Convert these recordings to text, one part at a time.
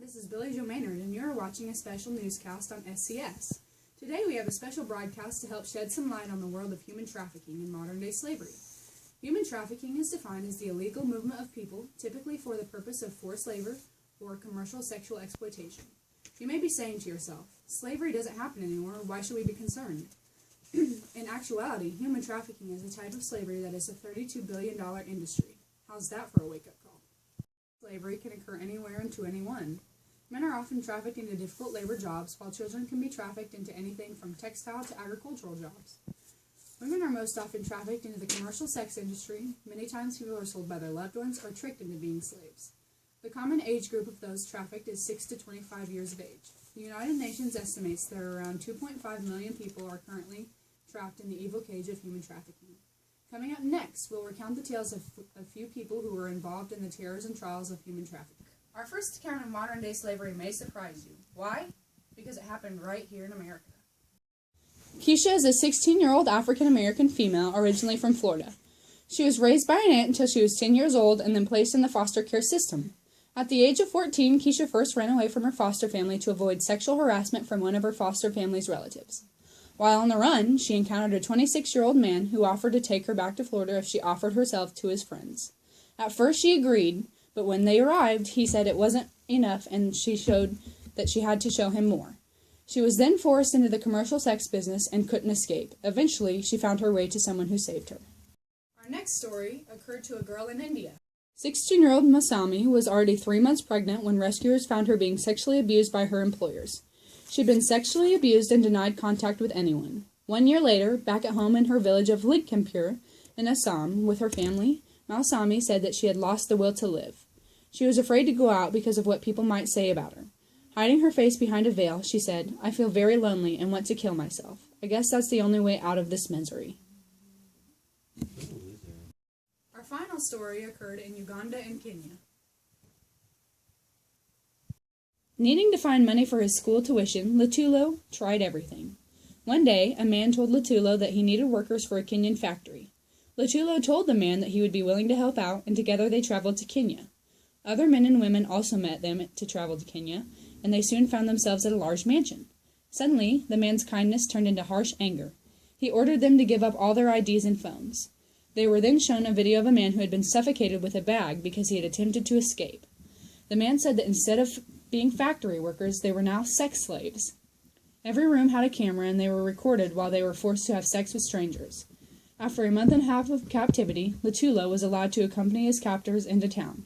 This is Billy Joe Maynard, and you're watching a special newscast on SCS. Today we have a special broadcast to help shed some light on the world of human trafficking and modern-day slavery. Human trafficking is defined as the illegal movement of people, typically for the purpose of forced labor or commercial sexual exploitation. You may be saying to yourself, slavery doesn't happen anymore, why should we be concerned? In actuality, human trafficking is a type of slavery that is a $32 billion industry. How's that for a wake-up call? Slavery can occur anywhere and to anyone. Men are often trafficked into difficult labor jobs, while children can be trafficked into anything from textile to agricultural jobs. Women are most often trafficked into the commercial sex industry. Many times people are sold by their loved ones or tricked into being slaves. The common age group of those trafficked is 6 to 25 years of age. The United Nations estimates that around 2.5 million people are currently trapped in the evil cage of human trafficking. Coming up next, we'll recount the tales of a few people who were involved in the terrors and trials of human trafficking. Our first account of modern-day slavery may surprise you. Why? Because it happened right here in America. Keisha is a 16-year-old African-American female originally from Florida. She was raised by an aunt until she was 10 years old and then placed in the foster care system. At the age of 14, Keisha first ran away from her foster family to avoid sexual harassment from one of her foster family's relatives. While on the run, she encountered a 26-year-old man who offered to take her back to Florida if she offered herself to his friends. At first, she agreed, but when they arrived, he said it wasn't enough and she showed that she had to show him more. She was then forced into the commercial sex business and couldn't escape. Eventually, she found her way to someone who saved her. Our next story occurred to a girl in India. 16-year-old Masami was already 3 months pregnant when rescuers found her being sexually abused by her employers. She'd been sexually abused and denied contact with anyone. 1 year later, back at home in her village of Ligkampur in Assam with her family, Masami said that she had lost the will to live. She was afraid to go out because of what people might say about her. Hiding her face behind a veil, she said, "I feel very lonely and want to kill myself. I guess that's the only way out of this misery." Our final story occurred in Uganda and Kenya. Needing to find money for his school tuition, Lutulo tried everything. One day, a man told Lutulo that he needed workers for a Kenyan factory. Lutulo told the man that he would be willing to help out, and together they traveled to Kenya. Other men and women also met them to travel to Kenya, and they soon found themselves at a large mansion. Suddenly, the man's kindness turned into harsh anger. He ordered them to give up all their IDs and phones. They were then shown a video of a man who had been suffocated with a bag because he had attempted to escape. The man said that instead of being factory workers, they were now sex slaves. Every room had a camera, and they were recorded while they were forced to have sex with strangers. After a month and a half of captivity, Lutulo was allowed to accompany his captors into town.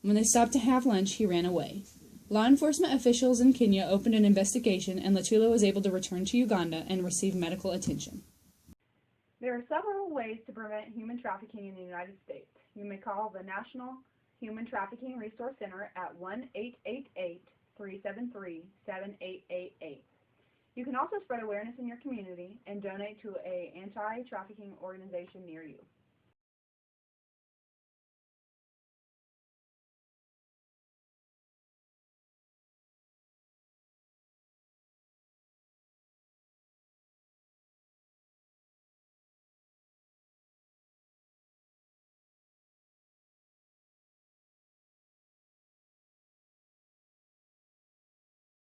When they stopped to have lunch, he ran away. Law enforcement officials in Kenya opened an investigation, and Lutulo was able to return to Uganda and receive medical attention. There are several ways to prevent human trafficking in the United States. You may call the National Human Trafficking Resource Center at 1-888-373-7888. You can also spread awareness in your community and donate to an anti-trafficking organization near you.